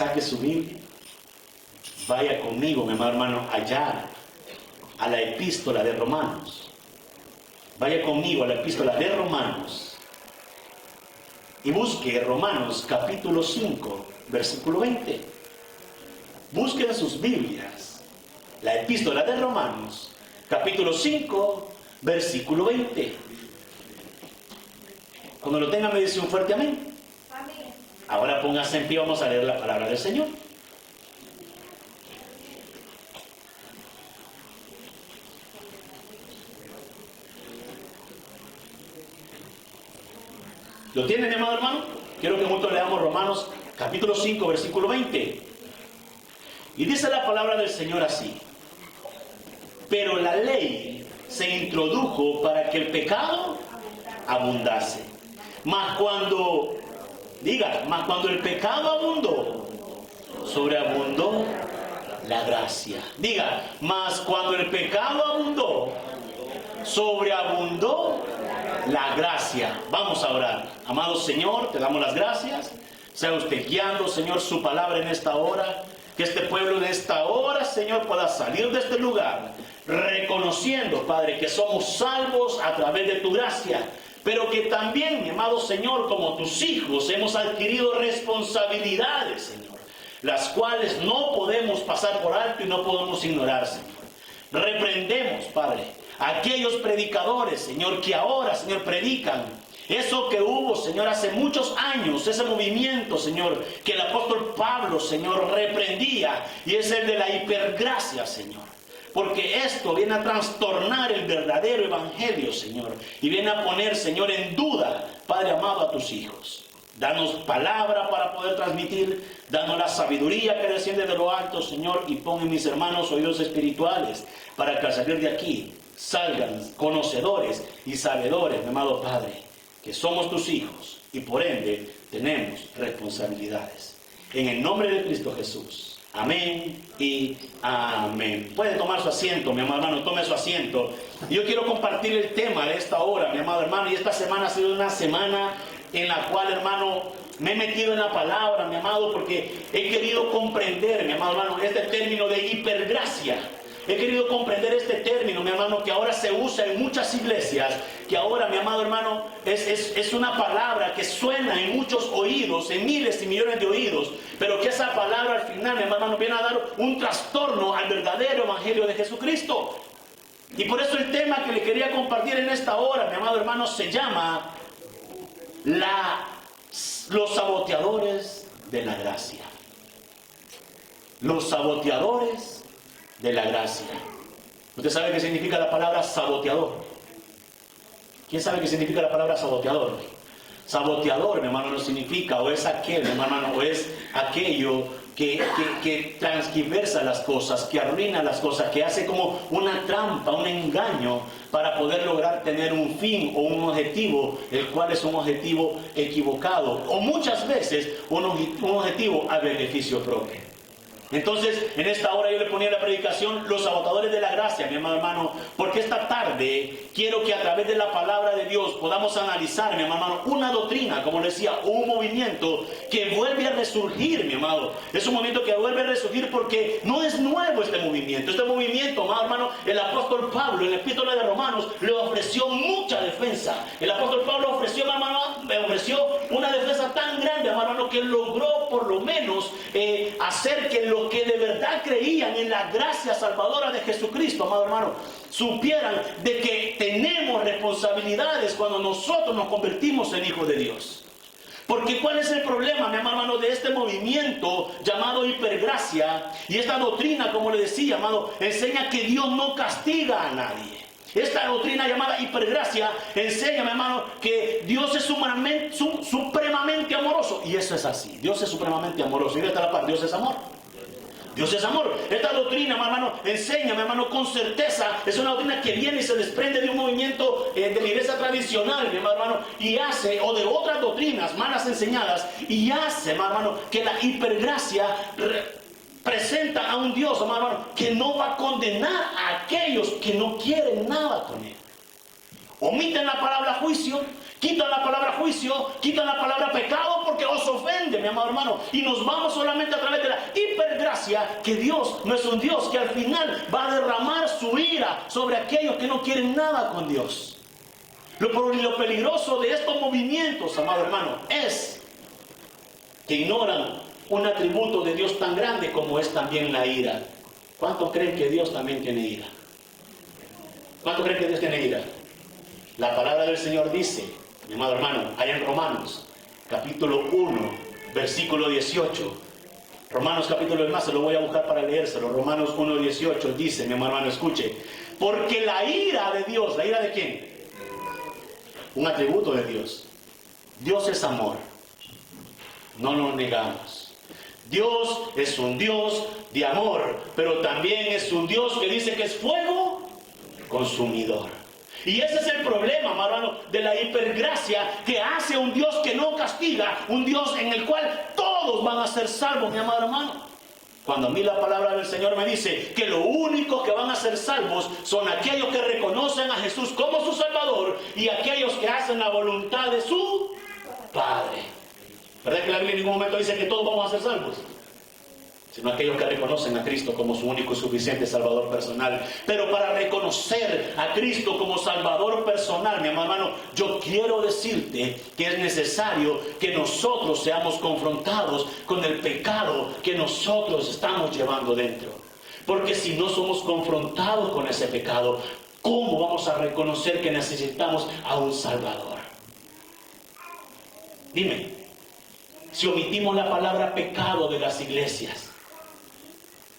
saque su Biblia, vaya conmigo, mi amado hermano, allá a la epístola de Romanos. Vaya conmigo a la epístola de Romanos y busque Romanos capítulo 5, versículo 20. Busquen en sus Biblias la epístola de Romanos, capítulo 5, versículo 20. Cuando lo tengan me dice un fuerte amén. Amén. Ahora póngase en pie, vamos a leer la palabra del Señor. ¿Lo tienen, mi amado hermano? Quiero que juntos leamos Romanos capítulo 5, versículo 20. Y dice la palabra del Señor así: pero la ley se introdujo para que el pecado abundase. Mas cuando el pecado abundó, sobreabundó la gracia. Diga, mas cuando el pecado abundó, sobreabundó la gracia. Vamos a orar. Amado Señor, te damos las gracias. Sea usted guiando, Señor, su palabra en esta hora. Que este pueblo en esta hora, Señor, pueda salir de este lugar reconociendo, Padre, que somos salvos a través de tu gracia. Pero que también, mi amado Señor, como tus hijos, hemos adquirido responsabilidades, Señor, las cuales no podemos pasar por alto y no podemos ignorar, Señor. Reprendemos, Padre, a aquellos predicadores, Señor, que ahora, Señor, predican eso que hubo, Señor, hace muchos años, ese movimiento, Señor, que el apóstol Pablo, Señor, reprendía, y es el de la hipergracia, Señor. Porque esto viene a trastornar el verdadero evangelio, Señor, y viene a poner, Señor, en duda, Padre amado, a tus hijos. Danos palabra para poder transmitir, danos la sabiduría que desciende de lo alto, Señor, y pon en mis hermanos oídos espirituales, para que al salir de aquí salgan conocedores y sabedores, mi amado Padre, que somos tus hijos y por ende tenemos responsabilidades. En el nombre de Cristo Jesús. Amén y amén. Puede tomar su asiento, mi amado hermano, tome su asiento. Yo quiero compartir el tema de esta hora, mi amado hermano, y esta semana ha sido una semana en la cual, hermano, me he metido en la palabra, mi amado, porque he querido comprender, mi amado hermano, este término de hipergracia. He querido comprender este término, mi hermano, que ahora se usa en muchas iglesias, que ahora, mi amado hermano, es una palabra que suena en muchos oídos, en miles y millones de oídos, pero que esa palabra al final, mi hermano, viene a dar un trastorno al verdadero evangelio de Jesucristo. Y por eso el tema que le quería compartir en esta hora, mi amado hermano, se llama los saboteadores de la gracia. Los saboteadores de la gracia. ¿Usted sabe qué significa la palabra saboteador? ¿Quién sabe qué significa la palabra saboteador? Saboteador, mi hermano, no significa, o es aquel, mi hermano, o es aquello que transgiversa las cosas, que arruina las cosas, que hace como una trampa, un engaño, para poder lograr tener un fin o un objetivo, el cual es un objetivo equivocado, o muchas veces un objetivo a beneficio propio. Entonces, en esta hora yo le ponía la predicación, los sabotadores de la gracia, mi amado hermano, porque esta tarde quiero que a través de la palabra de Dios podamos analizar, mi hermano, una doctrina, como decía, un movimiento que vuelve a resurgir, mi amado. Es un movimiento que vuelve a resurgir porque no es nuevo este movimiento. Este movimiento, amado hermano, el apóstol Pablo en la epístola de Romanos le ofreció mucha defensa. El apóstol Pablo ofreció, mi hermano, una defensa tan grande, mi hermano, que logró por lo menos hacer que los que de verdad creían en la gracia salvadora de Jesucristo, amado hermano, supieran de que tenemos responsabilidades cuando nosotros nos convertimos en hijos de Dios. Porque ¿cuál es el problema, mi hermano, de este movimiento llamado hipergracia? Y esta doctrina, como le decía, amado, enseña que Dios no castiga a nadie. Esta doctrina llamada hipergracia enseña, mi hermano, que Dios es supremamente amoroso. Y eso es así. Dios es supremamente amoroso. Y esta la parte, Dios es amor. Dios es amor. Esta doctrina, mi hermano, enseña, mi hermano, con certeza. Es una doctrina que viene y se desprende de un movimiento de la iglesia tradicional, mi hermano, y hace, o de otras doctrinas malas enseñadas, y hace, mi hermano, que la hipergracia presenta a un Dios, hermano, que no va a condenar a aquellos que no quieren nada con él. Omiten la palabra juicio, quitan la palabra juicio, quitan la palabra pecado, que os ofende, mi amado hermano, y nos vamos solamente a través de la hipergracia, que Dios no es un Dios que al final va a derramar su ira sobre aquellos que no quieren nada con Dios. Lo peligroso de estos movimientos, amado hermano, es que ignoran un atributo de Dios tan grande como es también la ira. ¿Cuántos creen que Dios también tiene ira? ¿Cuántos creen que Dios tiene ira? La palabra del Señor dice, mi amado hermano, allá en Romanos, capítulo 1, versículo 18. Romanos capítulo, más se lo voy a buscar para leérselo. Romanos 1, 18 dice, mi amado hermano, escuche. Porque la ira de Dios, ¿la ira de quién? Un atributo de Dios. Dios es amor. No lo negamos. Dios es un Dios de amor, pero también es un Dios que dice que es fuego consumidor. Y ese es el problema, hermano, de la hipergracia, que hace un Dios que no castiga, un Dios en el cual todos van a ser salvos, mi amado hermano. Cuando a mí la palabra del Señor me dice que lo único que van a ser salvos son aquellos que reconocen a Jesús como su Salvador y aquellos que hacen la voluntad de su Padre. ¿Verdad que la Biblia en ningún momento dice que todos vamos a ser salvos? Sino aquellos que reconocen a Cristo como su único y suficiente Salvador personal. Pero para reconocer a Cristo como Salvador personal, mi hermano, yo quiero decirte que es necesario que nosotros seamos confrontados con el pecado que nosotros estamos llevando dentro. Porque si no somos confrontados con ese pecado, ¿cómo vamos a reconocer que necesitamos a un Salvador? Dime, si omitimos la palabra pecado de las iglesias,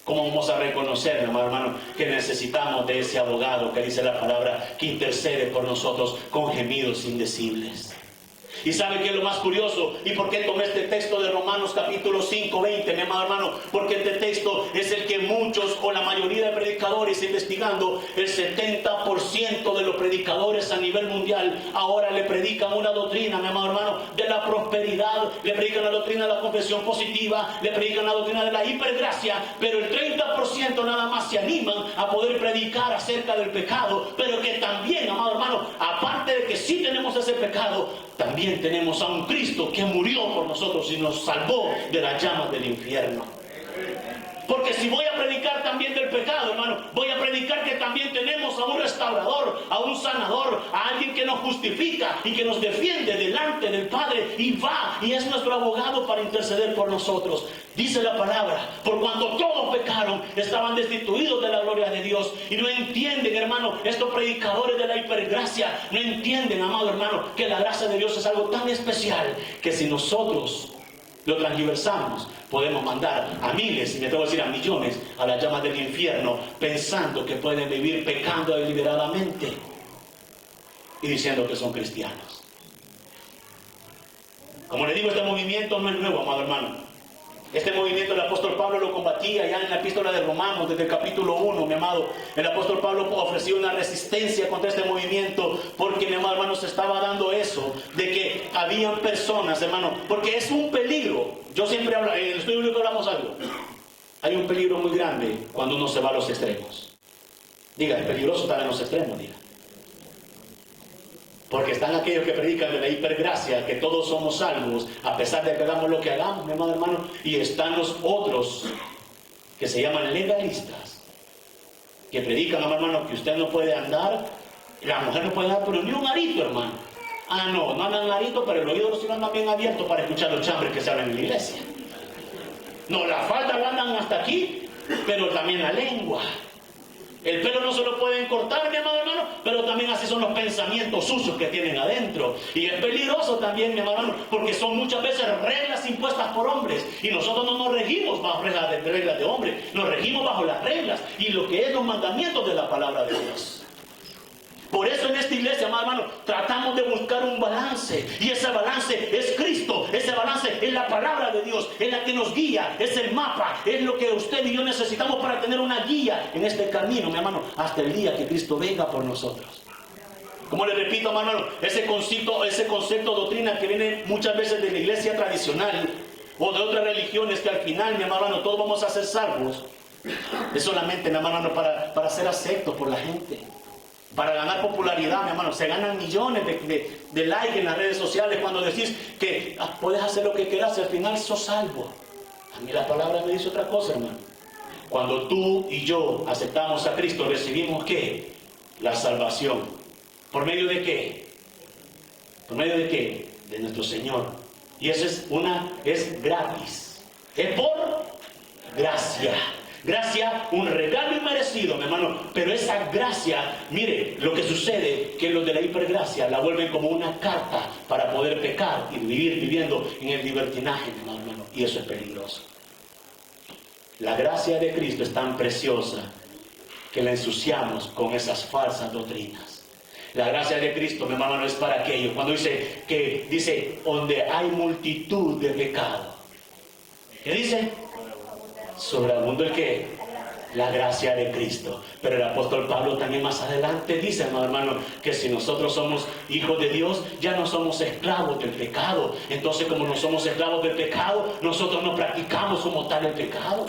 ¿cómo vamos a reconocer, hermano, que necesitamos de ese abogado que dice la palabra, que intercede por nosotros con gemidos indecibles? ¿Y sabe qué es lo más curioso? ¿Y por qué tomé este texto de Romanos capítulo 5, 20, mi amado hermano? Porque este texto es el que muchos o la mayoría de predicadores, investigando, el 70% de los predicadores a nivel mundial ahora le predican una doctrina, mi amado hermano, de la prosperidad, le predican la doctrina de la confesión positiva, le predican la doctrina de la hipergracia, pero el 30% nada más se animan a poder predicar acerca del pecado, pero que también, amado hermano, aparte de que sí tenemos ese pecado, también tenemos a un Cristo que murió por nosotros y nos salvó de las llamas del infierno. Porque si voy a predicar también del pecado, hermano, voy a predicar que también tenemos a un restaurador, a un sanador, a alguien que nos justifica y que nos defiende delante del Padre y va y es nuestro abogado para interceder por nosotros. Dice la palabra, por cuanto todos pecaron, estaban destituidos de la gloria de Dios. Y no entienden, hermano, estos predicadores de la hipergracia, no entienden, amado hermano, que la gracia de Dios es algo tan especial que si nosotros lo transversamos, podemos mandar a miles, y me atrevo a decir a millones, a las llamas del infierno, pensando que pueden vivir pecando deliberadamente y diciendo que son cristianos. Como le digo, este movimiento no es nuevo, amado hermano. Este movimiento el apóstol Pablo lo combatía ya en la epístola de Romanos, desde el capítulo 1, mi amado. El apóstol Pablo ofreció una resistencia contra este movimiento, porque, mi amado hermano, se estaba dando eso, de que habían personas, hermano, porque es un peligro. Yo siempre hablo, en el estudio bíblico hablamos algo. Hay un peligro muy grande cuando uno se va a los extremos. Diga, es peligroso estar en los extremos, diga. Porque están aquellos que predican de la hipergracia, que todos somos salvos, a pesar de que hagamos lo que hagamos, mi amado hermano. Y están los otros, que se llaman legalistas, que predican, amado hermano, que usted no puede andar, la mujer no puede andar, pero ni un arito, hermano. Ah, no andan arito, pero el oído no se anda bien abierto para escuchar los chambres que se hablan en la iglesia. No, la falda la andan hasta aquí, pero también la lengua. El pelo no se lo pueden cortar, mi amado hermano, pero también así son los pensamientos sucios que tienen adentro. Y es peligroso también, mi amado hermano, porque son muchas veces reglas impuestas por hombres. Y nosotros no nos regimos bajo reglas de hombres, nos regimos bajo las reglas y lo que es los mandamientos de la palabra de Dios. Por eso en esta iglesia, amado hermano, tratamos de buscar un balance. Y ese balance es Cristo. Ese balance es la palabra de Dios. Es la que nos guía. Es el mapa. Es lo que usted y yo necesitamos para tener una guía en este camino, mi hermano, hasta el día que Cristo venga por nosotros. Como le repito, hermano, ese concepto doctrina que viene muchas veces de la iglesia tradicional o de otras religiones, que al final, mi hermano, todos vamos a ser salvos, es solamente, mi hermano, para ser aceptos por la gente. para ganar popularidad, mi hermano. Se ganan millones de likes en las redes sociales cuando decís que puedes hacer lo que quieras y al final sos salvo. A mí la palabra me dice otra cosa, hermano. Cuando tú y yo aceptamos a Cristo, recibimos ¿qué? La salvación. ¿Por medio de qué? ¿Por medio de qué? De nuestro Señor. Y eso es gratis. Es por gracia. Gracia, un regalo inmerecido, mi hermano. Pero esa gracia, mire, lo que sucede, que los de la hipergracia la vuelven como una carta para poder pecar y vivir viviendo en el libertinaje, mi hermano. Y eso es peligroso. La gracia de Cristo es tan preciosa que la ensuciamos con esas falsas doctrinas. La gracia de Cristo, mi hermano, no es para aquello. Cuando dice, donde hay multitud de pecado. ¿Qué dice? Sobreabundo el ¿qué? La gracia de Cristo. Pero el apóstol Pablo también más adelante dice, hermano, que si nosotros somos hijos de Dios, ya no somos esclavos del pecado. Entonces, como no somos esclavos del pecado, nosotros no practicamos como tal el pecado.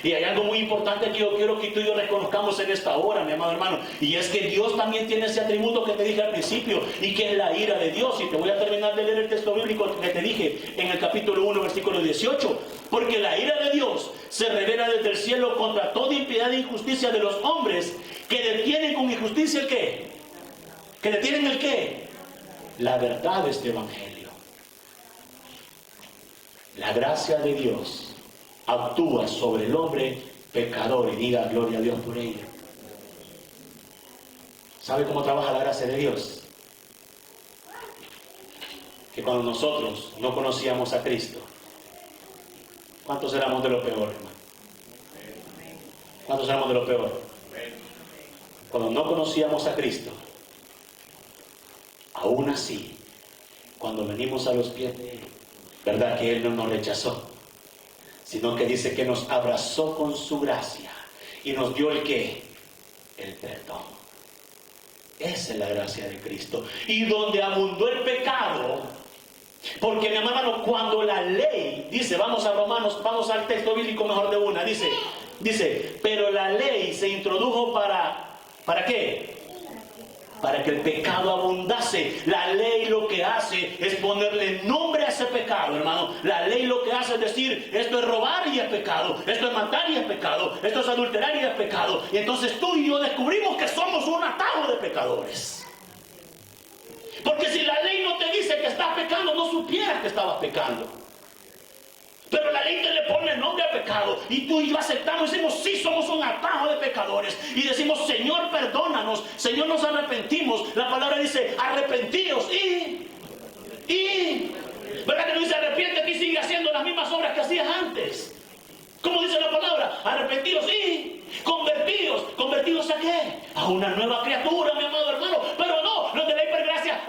Y hay algo muy importante que yo quiero que tú y yo reconozcamos en esta hora, mi amado hermano. Y es que Dios también tiene ese atributo que te dije al principio, y que es la ira de Dios. Y te voy a terminar de leer el texto bíblico que te dije en el capítulo 1, versículo 18. Porque la ira de Dios se revela desde el cielo contra toda impiedad e injusticia de los hombres que detienen con injusticia el ¿qué? ¿Que detienen el qué? La verdad de este evangelio. La gracia de Dios actúa sobre el hombre pecador y diga gloria a Dios por ello. ¿Sabe cómo trabaja la gracia de Dios? Que cuando nosotros no conocíamos a Cristo, ¿cuántos éramos de lo peor, hermano? ¿Cuántos éramos de lo peor? Cuando no conocíamos a Cristo, aún así, cuando venimos a los pies de Él, ¿verdad que Él no nos rechazó? Sino que dice que nos abrazó con su gracia y nos dio el ¿qué? El perdón. Esa es la gracia de Cristo. Y donde abundó el pecado, porque mi hermano, cuando la ley, dice, vamos a Romanos, vamos al texto bíblico mejor de una, dice, pero la ley se introdujo ¿para qué? Para que el pecado abundase. La ley lo que hace es ponerle nombre a ese pecado, hermano. La ley lo que hace es decir, esto es robar y es pecado, esto es matar y es pecado, esto es adulterar y es pecado. Y entonces tú y yo descubrimos que somos un atajo de pecadores. Porque si la ley no te dice que estás pecando, no supieras que estabas pecando. Pero la ley te le pone nombre al pecado. Y tú y yo aceptamos y decimos, sí, somos un atajo de pecadores. Y decimos, Señor, perdónanos. Señor, nos arrepentimos. La palabra dice, arrepentíos. ¿Verdad que no dice arrepiéntete y sigue haciendo las mismas obras que hacías antes? ¿Cómo dice la palabra? Arrepentidos y convertidos. ¿Convertidos a qué? A una nueva criatura, mi amado hermano. Pero no, los de la hipergracia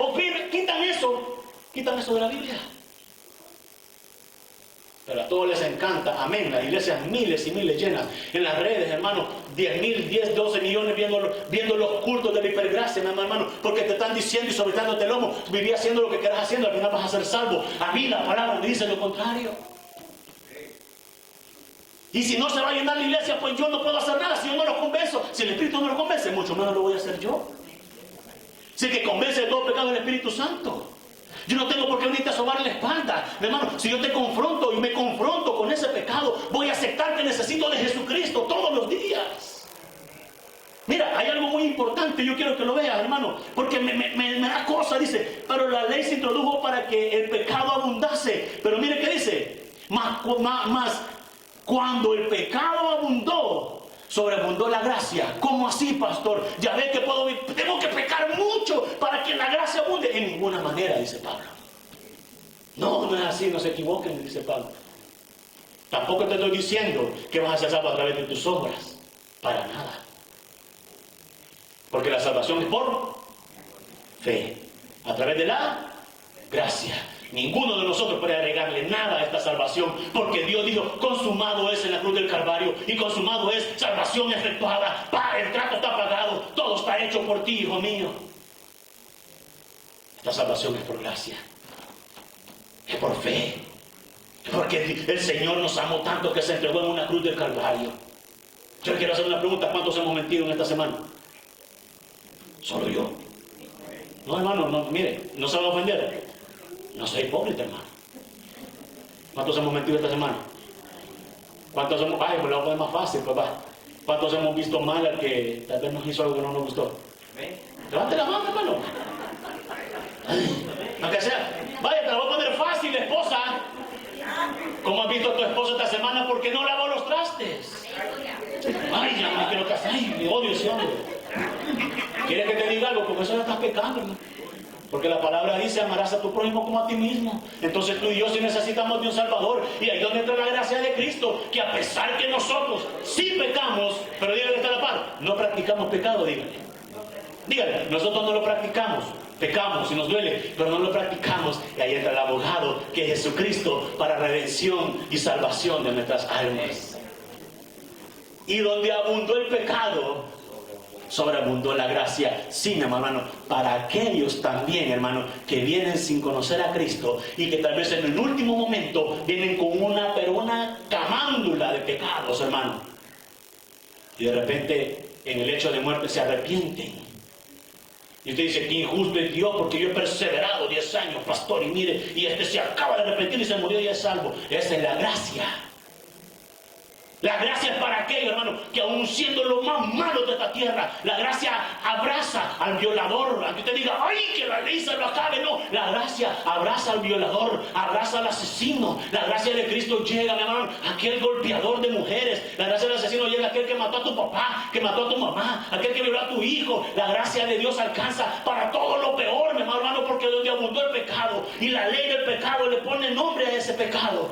quitan eso de la Biblia. Pero a todos les encanta, amén, las iglesias miles y miles llenas, en las redes, hermano, 10 12 millones viendo los cultos de la hipergracia, mi hermano, porque te están diciendo y sobretándote el lomo, viví haciendo lo que quieras haciendo, al final vas a ser salvo. A mí la palabra me dice lo contrario. Y si no se va a llenar la iglesia, pues yo no puedo hacer nada, si yo no lo convenzo, si el Espíritu no lo convence, mucho menos lo voy a hacer yo. Si el que convence de todo pecado es el Espíritu Santo. Yo no tengo por qué venirte a sobar la espalda. Mi hermano, si yo te confronto y me confronto con ese pecado, voy a aceptar que necesito de Jesucristo todos los días. Mira, hay algo muy importante, yo quiero que lo veas, hermano, porque me da cosa, dice, pero la ley se introdujo para que el pecado abundase. Pero mire qué dice, más cuando el pecado abundó, sobreabundó la gracia. ¿Cómo así, pastor? Ya ve que tengo que pecar mucho para que la gracia abunde. En ninguna manera, dice Pablo. No es así, no se equivoquen, dice Pablo. Tampoco te estoy diciendo que vas a ser salvo a través de tus obras. Para nada. Porque la salvación es por fe. A través de la gracia. Ninguno de nosotros puede agregarle nada a esta salvación, porque Dios dijo, consumado es en la cruz del Calvario, y consumado es salvación efectuada, el trato está pagado, todo está hecho por ti, hijo mío. La salvación es por gracia, es por fe, es porque el Señor nos amó tanto que se entregó en una cruz del Calvario. Yo quiero hacer una pregunta, ¿cuántos hemos mentido en esta semana? Solo yo. No, hermano, no, mire, no se va a ofender. No soy hipócrita, hermano. ¿Cuántos hemos mentido esta semana? ¿Cuántos hemos, ay, pues lo voy a poner más fácil, papá? ¿Cuántos hemos visto mal al que tal vez nos hizo algo que no nos gustó? Levante la mano, hermano. Aunque sea, vaya, te la voy a poner fácil, esposa. ¿Cómo has visto a tu esposo esta semana? ¿Por qué no lavó los trastes? Ay, ya me quiero casar. Ay, me odio ese hombre. ¿Quieres que te diga algo? Porque eso ya estás pecando, hermano. Porque la palabra dice, amarás a tu prójimo como a ti mismo. Entonces tú y yo sí necesitamos de un Salvador. Y ahí es donde entra la gracia de Cristo, que a pesar que nosotros sí pecamos, pero dígale que está a la par, no practicamos pecado, dígale. Dígale, nosotros no lo practicamos. Pecamos y nos duele, pero no lo practicamos. Y ahí entra el abogado, que es Jesucristo, para redención y salvación de nuestras almas. Y donde abundó el pecado, sobreabundó la gracia. Sí, mi hermano, para aquellos también, hermano, que vienen sin conocer a Cristo y que tal vez en el último momento vienen con una camándula de pecados, hermano. Y de repente, en el hecho de muerte, se arrepienten. Y usted dice, que injusto es Dios, porque yo he perseverado 10 años, pastor, y mire, y este se acaba de arrepentir y se murió y es salvo. Esa es la gracia. La gracia es para aquellos, hermano, que aún siendo los más malos de esta tierra, la gracia abraza al violador. A que usted diga, ay, que la ley se lo acabe. No, la gracia abraza al violador, abraza al asesino. La gracia de Cristo llega, mi hermano, a aquel golpeador de mujeres. La gracia del asesino llega a aquel que mató a tu papá, que mató a tu mamá, aquel que violó a tu hijo. La gracia de Dios alcanza para todo lo peor, mi hermano, porque donde abundó el pecado y la ley del pecado le pone nombre a ese pecado,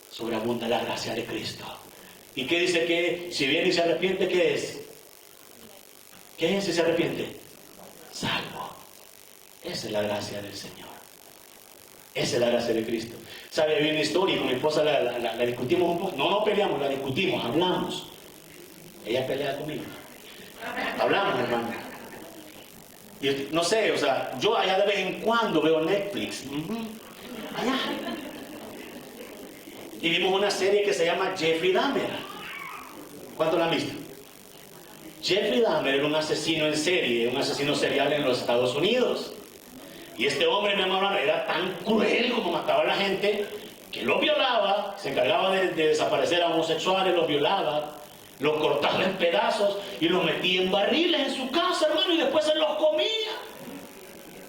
sobreabunda la gracia de Cristo. ¿Y qué dice? Que si viene y se arrepiente, ¿qué es? ¿Qué es si se arrepiente? Salvo. Esa es la gracia del Señor. Esa es la gracia de Cristo. ¿Sabe? Había una historia y con mi esposa la discutimos un poco. No peleamos, la discutimos, hablamos. Ella pelea conmigo. Hablamos, hermano. Y no sé, o sea, yo allá de vez en cuando veo Netflix. Allá. Y vimos una serie que se llama Jeffrey Dahmer. ¿Cuántos la han visto? Jeffrey Dahmer era un asesino en serie, un asesino serial en los Estados Unidos. Y este hombre, mi hermano, era tan cruel como mataba a la gente, que los violaba, se encargaba de desaparecer a homosexuales, los violaba, los cortaba en pedazos y los metía en barriles en su casa, hermano, y después se los comía.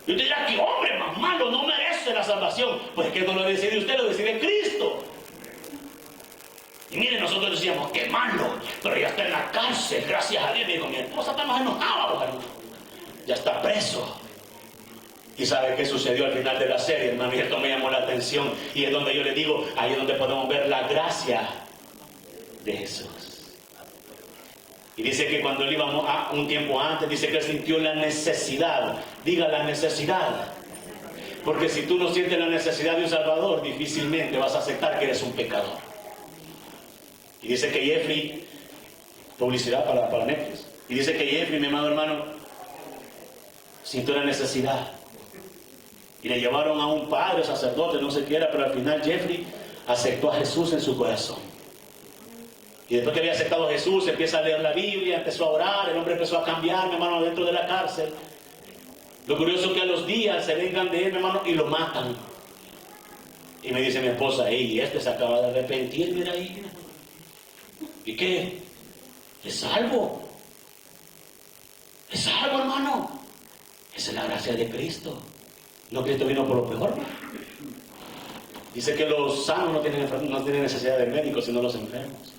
Y usted dirá, ¿qué hombre más malo? No merece la salvación. Pues es que no lo decide usted, lo decide Cristo. Y mire, nosotros decíamos, qué malo, pero ya está en la cárcel, gracias a Dios. Y digo, mi esposa está más enojada, hermano. Ya está preso. ¿Y sabe qué sucedió al final de la serie, hermano? Y esto me llamó la atención. Y es donde yo le digo, ahí es donde podemos ver la gracia de Jesús. Y dice que cuando él iba un tiempo antes, dice que él sintió la necesidad. Diga la necesidad. Porque si tú no sientes la necesidad de un Salvador, difícilmente vas a aceptar que eres un pecador. Y dice que Jeffrey, publicidad para Netflix, y dice que Jeffrey, mi amado hermano, sintió la necesidad. Y le llevaron a un padre, sacerdote, no sé qué era, pero al final Jeffrey aceptó a Jesús en su corazón. Y después que había aceptado a Jesús, empieza a leer la Biblia, empezó a orar, el hombre empezó a cambiar, mi hermano, dentro de la cárcel. Lo curioso es que a los días se vengan de él, mi hermano, y lo matan. Y me dice mi esposa, hey, este se acaba de arrepentir, mira ahí. ¿Y qué? Es salvo. Es salvo, hermano. Esa es la gracia de Cristo. No, Cristo vino por lo peor. Dice que los sanos no tienen necesidad de médicos, sino los enfermos.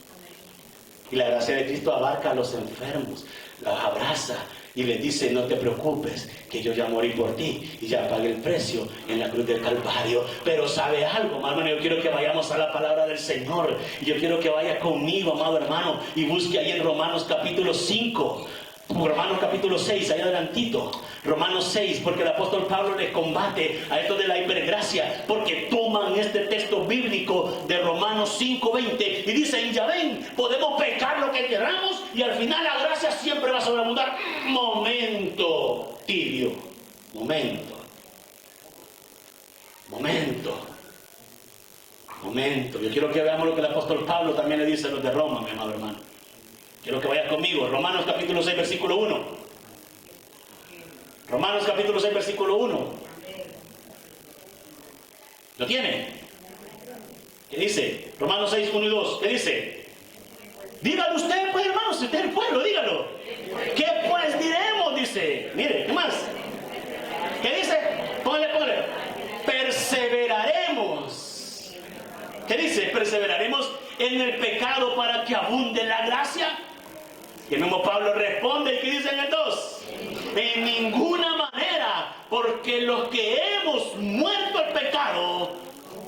Y la gracia de Cristo abarca a los enfermos, los abraza y les dice, no te preocupes, que yo ya morí por ti y ya pagué el precio en la cruz del Calvario. Pero ¿sabe algo, hermano? Yo quiero que vayamos a la palabra del Señor. Y yo quiero que vaya conmigo, amado hermano, y busque ahí en Romanos capítulo 5. Romanos capítulo 6, allá adelantito. Romanos 6, porque el apóstol Pablo le combate a esto de la hipergracia, porque toman este texto bíblico de Romanos 5:20 y dicen, ya ven, podemos pecar lo que queramos y al final la gracia siempre va a sobreabundar. Momento, tibio, momento. Yo quiero que veamos lo que el apóstol Pablo también le dice a los de Roma, mi amado hermano. Quiero que vayas conmigo, Romanos capítulo 6, versículo 1. Romanos capítulo 6, versículo 1. ¿Lo tiene? ¿Qué dice? Romanos 6, 1 y 2. ¿Qué dice? Dígalo usted, pues, hermanos, si usted es el pueblo, dígalo. ¿Qué pues diremos? Dice. Mire, ¿qué más? ¿Qué dice? Póngale. Perseveraremos. ¿Qué dice? Perseveraremos en el pecado para que abunde la gracia. Y el mismo Pablo responde, ¿qué dice en el 2? En ninguna manera, porque los que hemos muerto al pecado,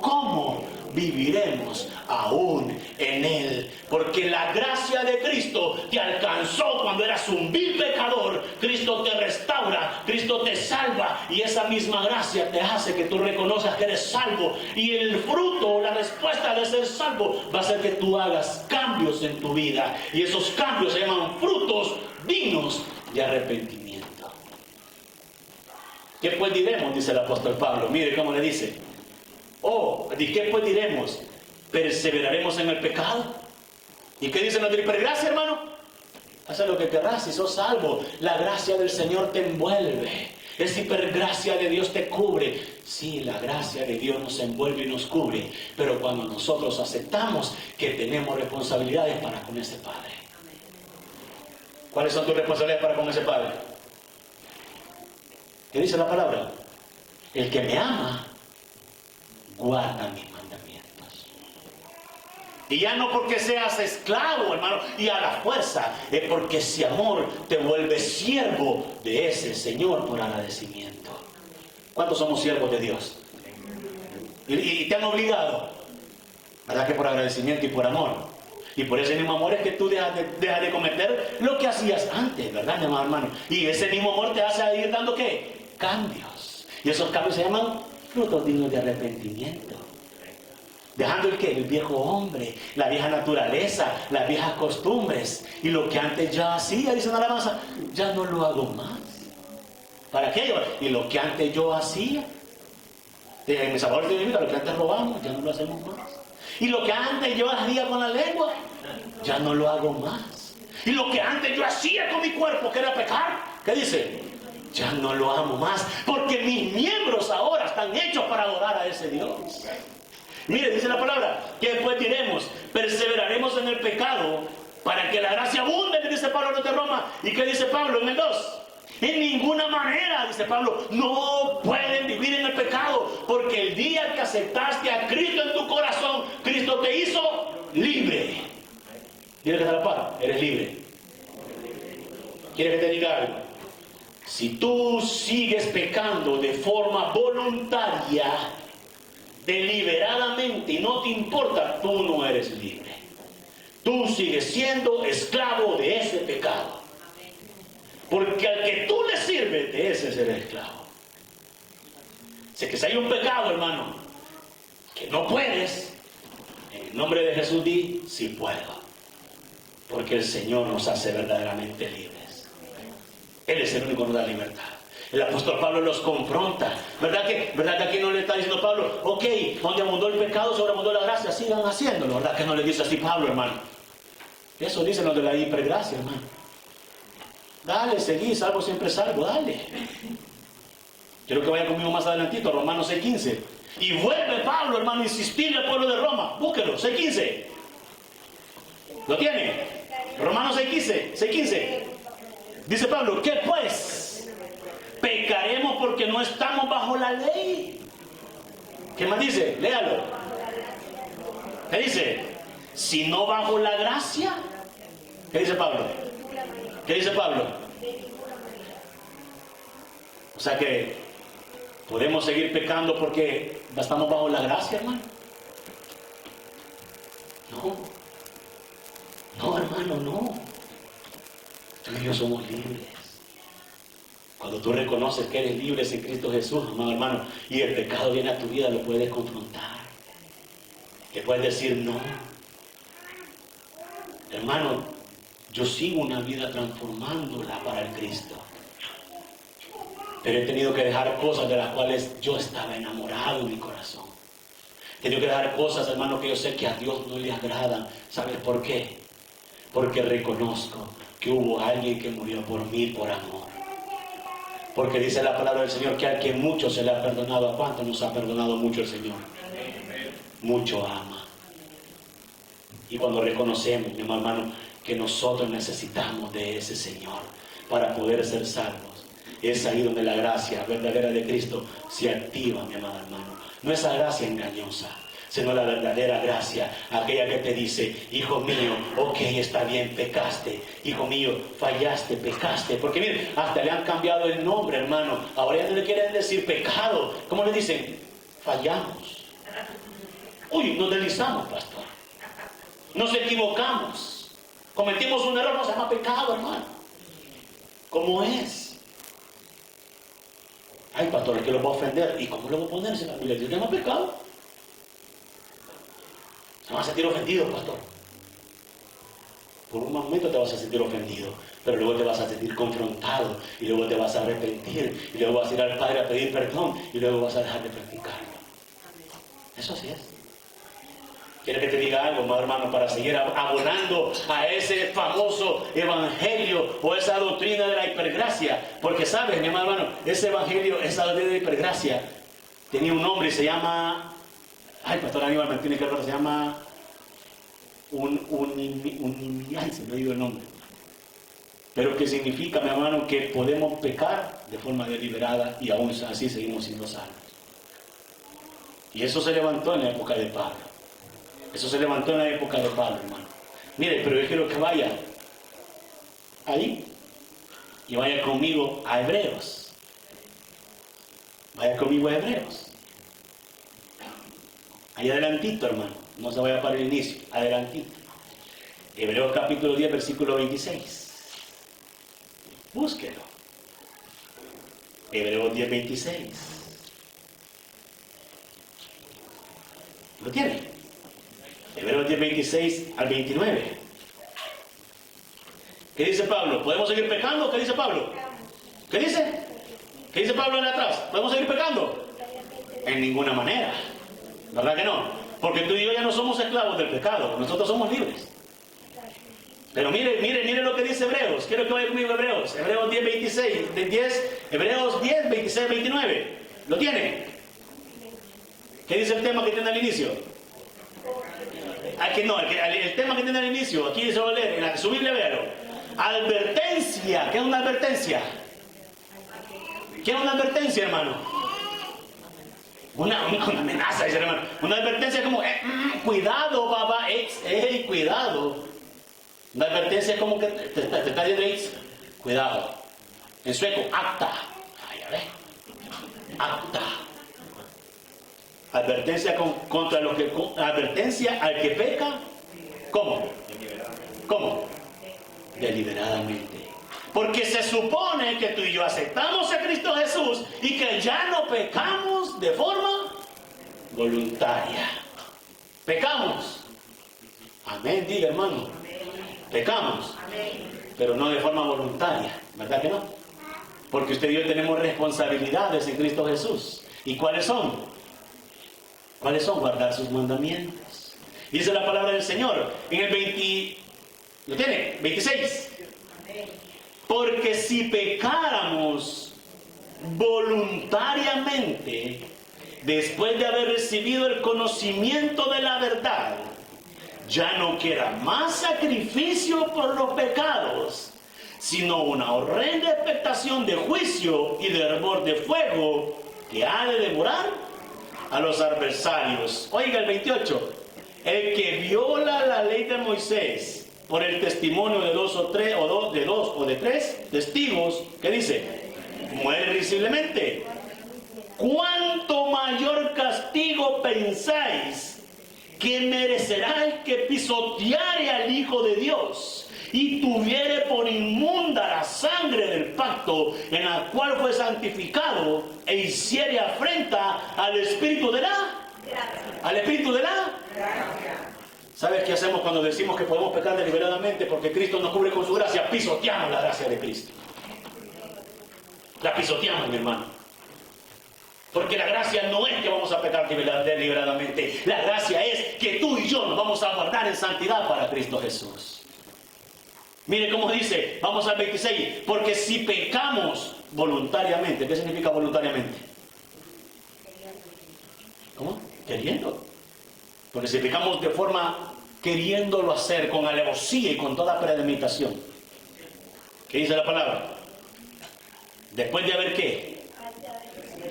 ¿cómo viviremos aún en él? Porque la gracia de Cristo te alcanzó cuando eras un vil pecador. Cristo te restaura, Cristo te salva, y esa misma gracia te hace que tú reconozcas que eres salvo. Y el fruto, la respuesta de ser salvo, va a ser que tú hagas cambios en tu vida, y esos cambios se llaman frutos dignos de arrepentimiento. ¿Qué pues diremos? Dice el apóstol Pablo. Mire cómo le dice. ¿De qué pues diremos? ¿Perseveraremos en el pecado? ¿Y qué dice nuestra hipergracia, hermano? Haz lo que querrás, si sos salvo. La gracia del Señor te envuelve. Esa hipergracia de Dios te cubre. Sí, la gracia de Dios nos envuelve y nos cubre. Pero cuando nosotros aceptamos que tenemos responsabilidades para con ese Padre. ¿Cuáles son tus responsabilidades para con ese Padre? ¿Qué dice la palabra? El que me ama guarda mis mandamientos. Y ya no porque seas esclavo, hermano, y a la fuerza, es porque ese amor te vuelve siervo de ese Señor por agradecimiento. ¿Cuántos somos siervos de Dios? Y te han obligado, ¿verdad? Que por agradecimiento y por amor. Y por ese mismo amor es que tú dejas de cometer lo que hacías antes, ¿verdad, mi hermano? Y ese mismo amor te hace ir dando, ¿qué? Cambios. Y esos cambios se llaman frutos dignos de arrepentimiento. Dejando el viejo hombre, la vieja naturaleza, las viejas costumbres. Y lo que antes ya hacía, dice una alabanza, ya no lo hago más. ¿Para qué? Y lo que antes yo hacía, en mis sabores de mi vida, lo que antes robamos, ya no lo hacemos más. Y lo que antes yo hacía con la lengua, ya no lo hago más. Y lo que antes yo hacía con mi cuerpo, que era pecar, ¿qué dice? Ya no lo amo más, porque mis miembros ahora están hechos para adorar a ese Dios. Mire, dice la palabra, que después diremos, perseveraremos en el pecado para que la gracia abunde, que dice Pablo de Roma. ¿Y qué dice Pablo en el 2? En ninguna manera, dice Pablo, no pueden vivir en el pecado, porque el día que aceptaste a Cristo en tu corazón, Cristo te hizo libre. Dile que te la para, eres libre. ¿Quieres que te diga algo? Si tú sigues pecando de forma voluntaria, deliberadamente, y no te importa, tú no eres libre. Tú sigues siendo esclavo de ese pecado. Porque al que tú le sirves, de ese será esclavo. Sé que si hay un pecado, hermano, que no puedes, en el nombre de Jesús di, sí puedo. Porque el Señor nos hace verdaderamente libres. Él es el único que nos da libertad. El apóstol Pablo los confronta. ¿Verdad que aquí no le está diciendo Pablo, ok, donde abundó el pecado, sobreabundó la gracia, sigan haciéndolo? ¿Verdad que no le dice así Pablo, hermano? Eso dicen los de la hipergracia, hermano. Dale, seguí, salvo siempre salvo, dale. Quiero que vayan conmigo más adelantito, Romanos 6:15. Y vuelve Pablo, hermano, a insistirle al pueblo de Roma. Búsquelo, 6:15. ¿Lo tiene? Romanos 6:15. Dice Pablo, ¿qué pues? ¿Pecaremos porque no estamos bajo la ley? ¿Qué más dice? Léalo. ¿Qué dice? Si no bajo la gracia. ¿Qué dice Pablo? ¿Qué dice Pablo? O sea que podemos seguir pecando porque estamos bajo la gracia, hermano. No, hermano, no. Tú y yo somos libres. Cuando tú reconoces que eres libre en Cristo Jesús, amado hermano, y el pecado viene a tu vida, lo puedes confrontar. Que puedes decir no. Hermano, yo sigo una vida transformándola para el Cristo. Pero he tenido que dejar cosas de las cuales yo estaba enamorado en mi corazón. He tenido que dejar cosas, hermano, que yo sé que a Dios no le agradan. ¿Sabes por qué? Porque reconozco que hubo alguien que murió por mí por amor. Porque dice la palabra del Señor que al que mucho se le ha perdonado, ¿a cuánto nos ha perdonado mucho el Señor? Mucho ama. Y cuando reconocemos, mi hermano, que nosotros necesitamos de ese Señor para poder ser salvos, es ahí donde la gracia verdadera de Cristo se activa, mi amado hermano. No esa gracia engañosa, sino la verdadera gracia, aquella que te dice: hijo mío, ok, está bien, pecaste, hijo mío, fallaste, pecaste. Porque miren, hasta le han cambiado el nombre, hermano. Ahora ya no le quieren decir pecado. ¿Cómo le dicen? Fallamos. Uy, nos deslizamos, pastor. Nos equivocamos. Cometimos un error, no se llama pecado, hermano. ¿Cómo es? Ay, pastor, es que lo va a ofender. ¿Y cómo lo va a poner si la Biblia dice que no es pecado? Se va a sentir ofendido, pastor. Por un momento te vas a sentir ofendido, pero luego te vas a sentir confrontado, y luego te vas a arrepentir, y luego vas a ir al Padre a pedir perdón, y luego vas a dejar de practicarlo. Eso así es. Quiero que te diga algo, más hermano, para seguir abonando a ese famoso evangelio o esa doctrina de la hipergracia. Porque sabes, mi hermano, ese evangelio, esa doctrina de la hipergracia, tenía un nombre y se llama... Ay, pastor Aníbal me tiene que hablar, se llama... Ay, se me ha ido el nombre. Pero que significa, mi hermano, que podemos pecar de forma deliberada y aún así seguimos siendo salvos. Y eso se levantó en la época de Pablo. Eso se levantó en la época de Pablo, hermano. Mire, pero yo quiero que vaya ahí y vaya conmigo a Hebreos. Vaya conmigo a Hebreos. Ahí adelantito, hermano. No se vaya para el inicio. Adelantito. Hebreos capítulo 10, versículo 26. Búsquelo. Hebreos 10, 26. ¿Lo tiene? Hebreos 10, 26 al 29. ¿Qué dice Pablo? ¿Podemos seguir pecando? ¿Qué dice Pablo? ¿Qué dice? ¿Qué dice Pablo en atrás? ¿Podemos seguir pecando? En ninguna manera. ¿Verdad que no? Porque tú y yo ya no somos esclavos del pecado. Nosotros somos libres. Pero mire lo que dice Hebreos. Quiero que vaya conmigo a Hebreos. Hebreos 10, 26. Hebreos 10, 26, 29. ¿Lo tiene? ¿Qué dice el tema que tiene al inicio? Aquí no, el tema que tiene al inicio, aquí se va a leer, en su Biblia, véalo. Advertencia. ¿Qué es una advertencia? ¿Qué es una advertencia, hermano? Una amenaza, dice el hermano. Una advertencia es como, cuidado, papá, cuidado. Una advertencia es como que te está diciendo, cuidado. En sueco, acta. Ay, a ver. Acta. Advertencia contra los que... Advertencia al que peca. ¿Cómo? ¿Cómo? Deliberadamente. Porque se supone que tú y yo aceptamos a Cristo Jesús y que ya no pecamos de forma voluntaria. Pecamos. Amén, diga, hermano. Pecamos. Pero no de forma voluntaria. ¿Verdad que no? Porque usted y yo tenemos responsabilidades en Cristo Jesús. ¿Y cuáles son? ¿Cuáles son? Guardar sus mandamientos. Dice la palabra del Señor en el 20, ¿lo tiene? 26. Porque si pecáramos voluntariamente, después de haber recibido el conocimiento de la verdad, ya no queda más sacrificio por los pecados, sino una horrenda expectación de juicio y de hervor de fuego que ha de devorar a los adversarios. Oiga el 28. El que viola la ley de Moisés por el testimonio de dos o de tres testigos, ¿qué dice? Muere risiblemente. ¿Cuánto mayor castigo pensáis que merecerá el que pisoteare al Hijo de Dios y tuviere por inmunda la sangre del pacto en la cual fue santificado e hiciere afrenta al Espíritu de la gracia? ¿Al Espíritu de la gracia? ¿Sabes qué hacemos cuando decimos que podemos pecar deliberadamente porque Cristo nos cubre con su gracia? Pisoteamos la gracia de Cristo. La pisoteamos, mi hermano. Porque la gracia no es que vamos a pecar deliberadamente. La gracia es que tú y yo nos vamos a guardar en santidad para Cristo Jesús. Mire cómo dice, vamos al 26, porque si pecamos voluntariamente, ¿qué significa voluntariamente? ¿Cómo? Queriendo. Porque si pecamos de forma queriéndolo hacer con alevosía y con toda premeditación, ¿qué dice la palabra? Después de haber ¿qué?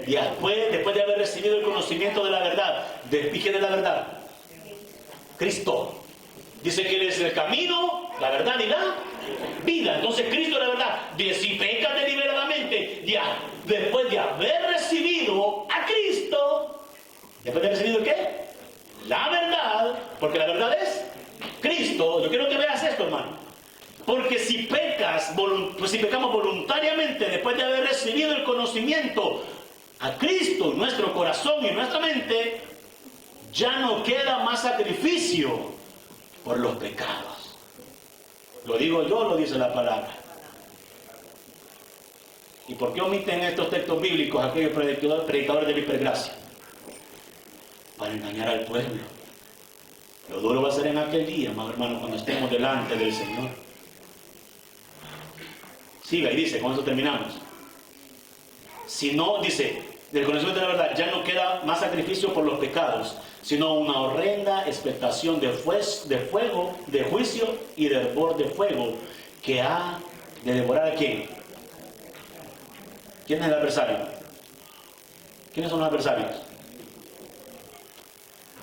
Después de haber recibido el conocimiento de la verdad. ¿Y quién es la verdad? Cristo. Dice que Él es el camino, la verdad y la vida. Entonces Cristo es la verdad. Si pecas deliberadamente, ya, después de haber recibido a Cristo, después de haber recibido ¿qué? La verdad, porque la verdad es Cristo. Yo quiero que veas esto, hermano. Porque si pecamos voluntariamente después de haber recibido el conocimiento a Cristo en nuestro corazón y en nuestra mente, ya no queda más sacrificio por los pecados. Lo digo yo, lo dice la palabra. ¿Y por qué omiten estos textos bíblicos aquellos predicadores de la hipergracia? Para engañar al pueblo. Lo duro va a ser en aquel día, amado hermano, cuando estemos delante del Señor. Siga y dice, con eso terminamos. Si no, dice, del conocimiento de la verdad, ya no queda más sacrificio por los pecados, sino una horrenda expectación de fuego, de juicio y de hervor de fuego, que ha de devorar a ¿quién? ¿Quién es el adversario? ¿Quiénes son los adversarios?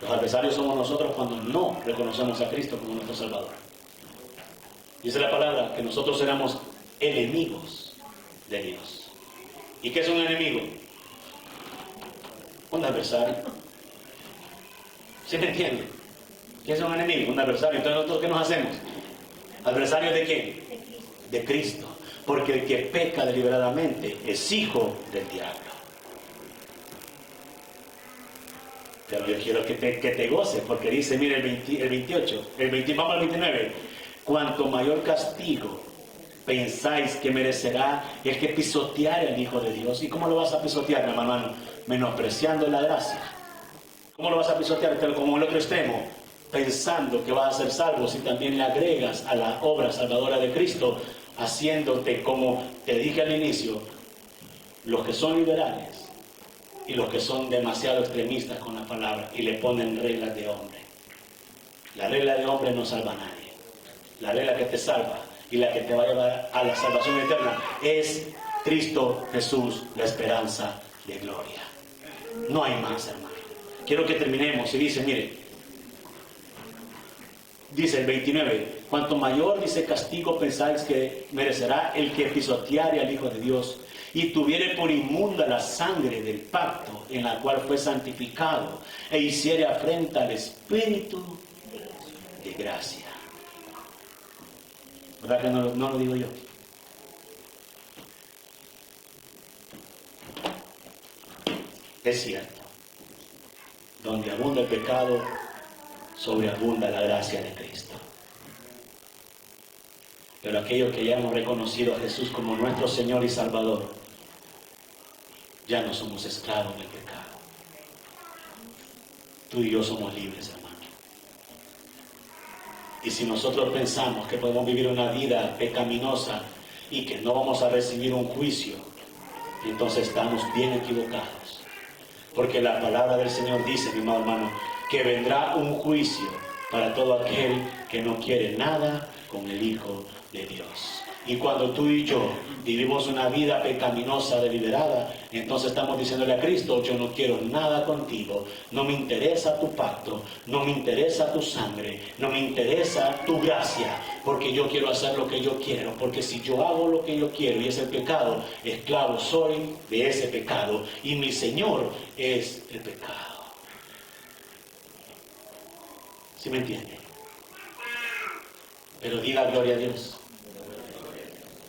Los adversarios somos nosotros cuando no reconocemos a Cristo como nuestro Salvador. Dice la palabra que nosotros éramos enemigos de Dios. ¿Y qué es un enemigo? Un adversario. ¿Sí me entienden? ¿Qué es un enemigo? Un adversario. Entonces nosotros ¿qué nos hacemos? ¿Adversarios de quién? De Cristo. Porque el que peca deliberadamente es hijo del diablo. Pero yo quiero que te goces, porque dice, mire el 28, vamos al 29. Cuanto mayor castigo pensáis que merecerá el que pisoteare al Hijo de Dios. ¿Y cómo lo vas a pisotear, mi hermano? Menospreciando la gracia. ¿Cómo lo vas a pisotear? Como el otro extremo, pensando que vas a ser salvo si también le agregas a la obra salvadora de Cristo, haciéndote, como te dije al inicio, los que son liberales y los que son demasiado extremistas con la palabra y le ponen reglas de hombre. La regla de hombre no salva a nadie. La regla que te salva y la que te va a llevar a la salvación eterna es Cristo Jesús, la esperanza de gloria. No hay más, hermano. Quiero que terminemos y dice, mire, dice el 29, cuanto mayor, dice, castigo pensáis que merecerá el que pisoteare al Hijo de Dios y tuviere por inmunda la sangre del pacto en la cual fue santificado e hiciere afrenta al Espíritu de gracia. ¿Verdad que no lo digo yo? Es cierto. Donde abunda el pecado, sobreabunda la gracia de Cristo. Pero aquellos que ya hemos reconocido a Jesús como nuestro Señor y Salvador, ya no somos esclavos del pecado. Tú y yo somos libres, hermano. Y si nosotros pensamos que podemos vivir una vida pecaminosa y que no vamos a recibir un juicio, entonces estamos bien equivocados. Porque la palabra del Señor dice, mi amado hermano, que vendrá un juicio para todo aquel que no quiere nada con el Hijo de Dios. Y cuando tú y yo vivimos una vida pecaminosa, deliberada, entonces estamos diciéndole a Cristo, yo no quiero nada contigo, no me interesa tu pacto, no me interesa tu sangre, no me interesa tu gracia, porque yo quiero hacer lo que yo quiero, porque si yo hago lo que yo quiero y es el pecado, esclavo soy de ese pecado, y mi Señor es el pecado. ¿Sí me entiende? Pero diga gloria a Dios.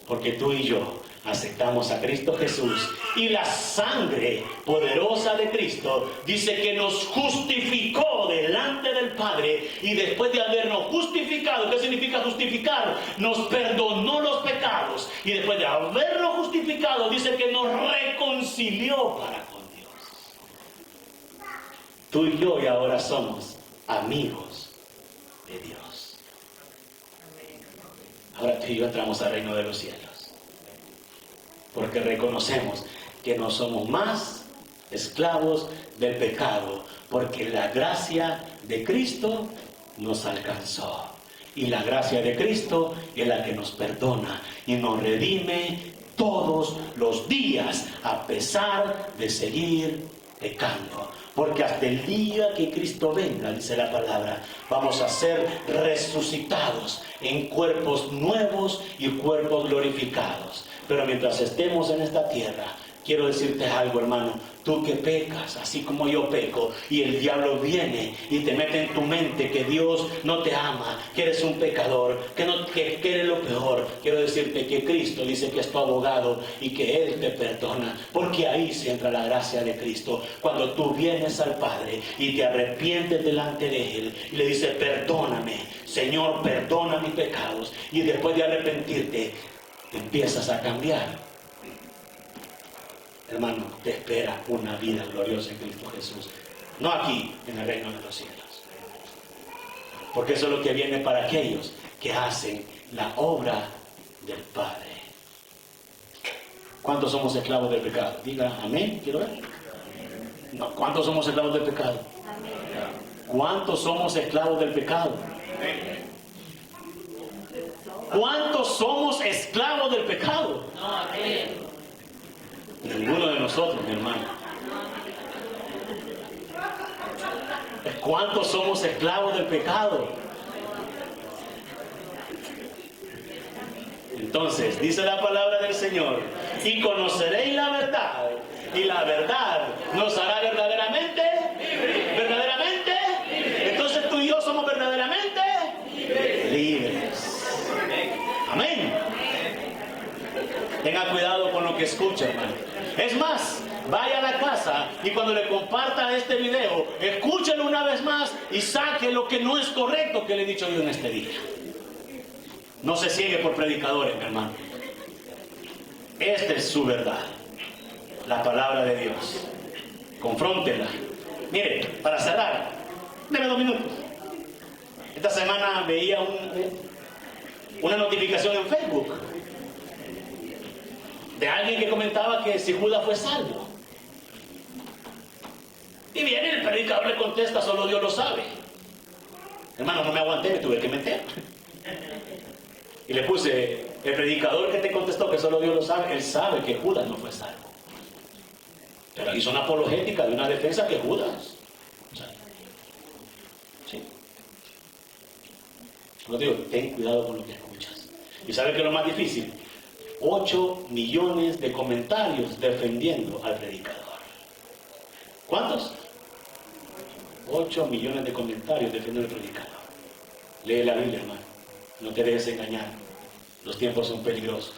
Porque tú y yo aceptamos a Cristo Jesús y la sangre poderosa de Cristo dice que nos justificó delante del Padre, y después de habernos justificado, ¿qué significa justificar? Nos perdonó los pecados, y después de habernos justificado dice que nos reconcilió para con Dios. Tú y yo y ahora somos amigos de Dios. ahora tú y yo entramos al reino de los cielos. Porque reconocemos que no somos más esclavos del pecado, porque la gracia de Cristo nos alcanzó. Y la gracia de Cristo es la que nos perdona y nos redime todos los días, a pesar de seguir pecando. Porque hasta el día que Cristo venga, dice la palabra, vamos a ser resucitados en cuerpos nuevos y cuerpos glorificados. Pero mientras estemos en esta tierra, quiero decirte algo, hermano. Tú que pecas, así como yo peco, y el diablo viene y te mete en tu mente que Dios no te ama, que eres un pecador, que eres lo peor. Quiero decirte que Cristo dice que es tu abogado y que Él te perdona, porque ahí se entra la gracia de Cristo. Cuando tú vienes al Padre y te arrepientes delante de Él y le dices, perdóname, Señor, perdona mis pecados, y después de arrepentirte, empiezas a cambiar. Hermano, te espera una vida gloriosa en Cristo Jesús. No aquí, en el reino de los cielos. Porque eso es lo que viene para aquellos que hacen la obra del Padre. ¿Cuántos somos esclavos del pecado? Diga amén, quiero ver. No, ¿cuántos somos esclavos del pecado? ¿Cuántos somos esclavos del pecado? ¿Cuántos somos esclavos del pecado? Ninguno de nosotros, mi hermano. ¿Cuántos somos esclavos del pecado? Entonces, dice la palabra del Señor, y conoceréis la verdad, y la verdad nos hará verdaderamente verdaderamente. Entonces tú y yo somos verdaderamente libres. Amén. Tenga cuidado con lo que escucha, hermano. Es más, vaya a la casa y cuando le comparta este video, escúchelo una vez más y saque lo que no es correcto que le he dicho yo en este día. No se ciegue por predicadores, mi hermano. Esta es su verdad, la palabra de Dios. Confróntela. Mire, para cerrar, deme 2 minutos. Esta semana veía una notificación en Facebook de alguien que comentaba que si Judas fue salvo. Y viene el predicador, le contesta, solo Dios lo sabe. Hermano, no me aguanté, me tuve que meter. Y le puse, el predicador que te contestó que solo Dios lo sabe, él sabe que Judas no fue salvo. Pero hizo una apologética de una defensa que Judas. Sí. Yo digo, ten cuidado con lo que escuchas. ¿Y sabe qué es lo más difícil? 8 millones de comentarios defendiendo al predicador. ¿Cuántos? 8 millones de comentarios defendiendo al predicador. Lee la Biblia, hermano. No te dejes engañar. Los tiempos son peligrosos.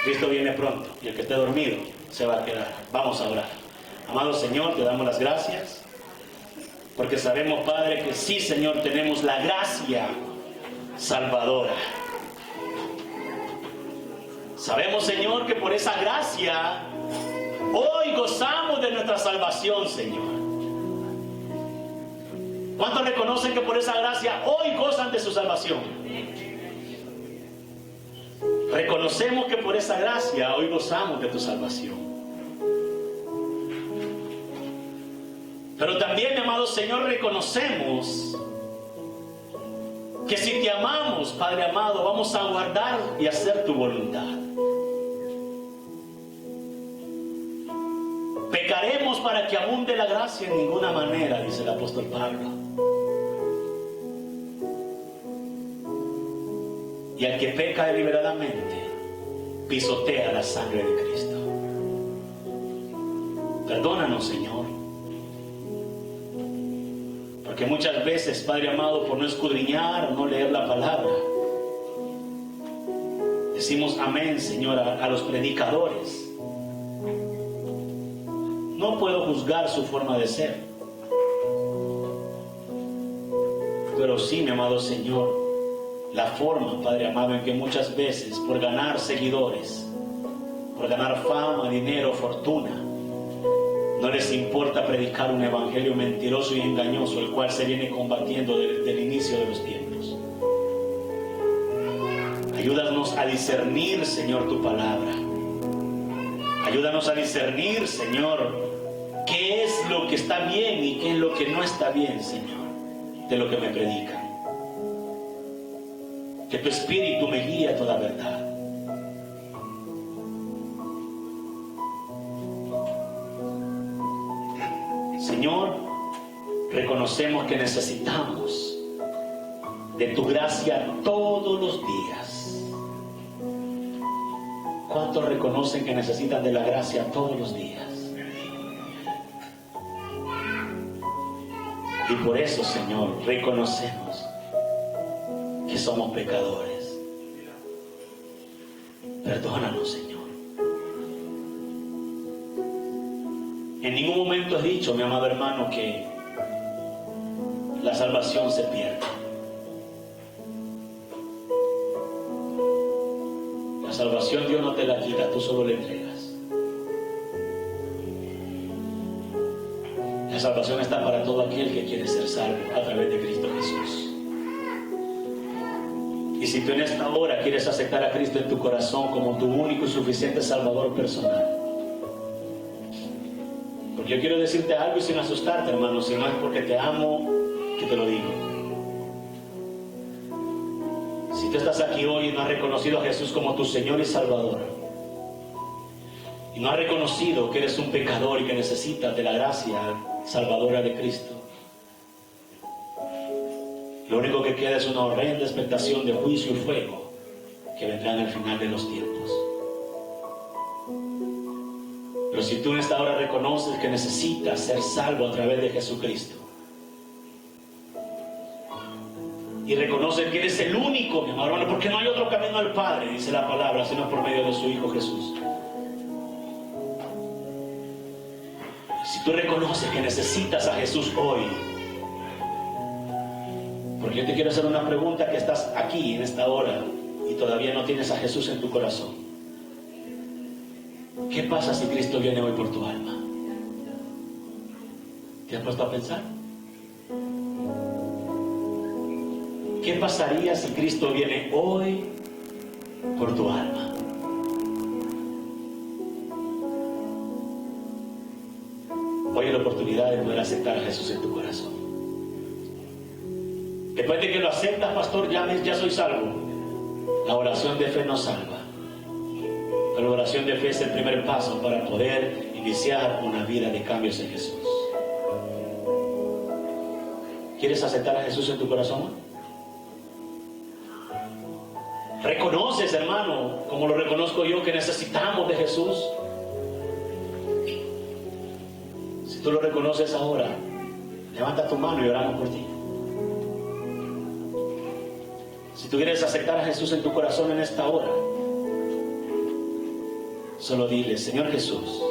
Cristo viene pronto y el que esté dormido se va a quedar. Vamos a orar. Amado Señor, te damos las gracias porque sabemos, Padre, que sí, Señor, tenemos la gracia salvadora. Sabemos, Señor, que por esa gracia hoy gozamos de nuestra salvación, Señor. ¿Cuántos reconocen que por esa gracia hoy gozan de su salvación? Reconocemos que por esa gracia hoy gozamos de tu salvación. Pero también, amado Señor, reconocemos que si te amamos, Padre amado, vamos a guardar y hacer tu voluntad. Pecaremos para que abunde la gracia en ninguna manera, dice el apóstol Pablo. Y al que peca deliberadamente, pisotea la sangre de Cristo. Perdónanos, Señor. Porque muchas veces, Padre amado, por no escudriñar o no leer la palabra, decimos amén, Señor, a los predicadores. No puedo juzgar su forma de ser, pero sí, mi amado Señor, la forma, Padre amado, en que muchas veces por ganar seguidores, por ganar fama, dinero, fortuna, no les importa predicar un evangelio mentiroso y engañoso, el cual se viene combatiendo desde el inicio de los tiempos. Ayúdanos a discernir, Señor, tu palabra. Ayúdanos a discernir, Señor, qué es lo que está bien y qué es lo que no está bien, Señor, de lo que me predican. Que tu Espíritu me guíe a toda verdad. Señor, reconocemos que necesitamos de tu gracia todos los días. ¿Cuántos reconocen que necesitan de la gracia todos los días? Y por eso, Señor, reconocemos que somos pecadores. Perdónanos, Señor. En ningún momento he dicho, mi amado hermano, que la salvación se pierde. La salvación Dios no te la quita, tú solo le entregas. La salvación está para todo aquel que quiere ser salvo a través de Cristo Jesús. Y si tú en esta hora quieres aceptar a Cristo en tu corazón como tu único y suficiente Salvador personal, porque yo quiero decirte algo y sin asustarte, hermano, si no es porque te amo, que te lo digo. Si tú estás aquí hoy y no has reconocido a Jesús como tu Señor y Salvador, y no has reconocido que eres un pecador y que necesitas de la gracia salvadora de Cristo, lo único que queda es una horrenda expectación de juicio y fuego que vendrá en el final de los tiempos. Pero si tú en esta hora reconoces que necesitas ser salvo a través de Jesucristo, y reconoces que eres el único, mi amado hermano, porque no hay otro camino al Padre, dice la palabra, sino por medio de su Hijo Jesús. Si tú reconoces que necesitas a Jesús hoy, porque yo te quiero hacer una pregunta, que estás aquí en esta hora y todavía no tienes a Jesús en tu corazón. ¿Qué pasa si Cristo viene hoy por tu alma? ¿Te has puesto a pensar? ¿Qué pasaría si Cristo viene hoy por tu alma? Hoy es la oportunidad de poder aceptar a Jesús en tu corazón. Después de que lo aceptas, pastor, ya soy salvo. La oración de fe no salva. Pero la oración de fe es el primer paso para poder iniciar una vida de cambios en Jesús. ¿Quieres aceptar a Jesús en tu corazón? ¿Reconoces, hermano, como lo reconozco yo, que necesitamos de Jesús? Si tú lo reconoces ahora, levanta tu mano y oramos por ti. Si tú quieres aceptar a Jesús en tu corazón en esta hora, solo dile: Señor Jesús,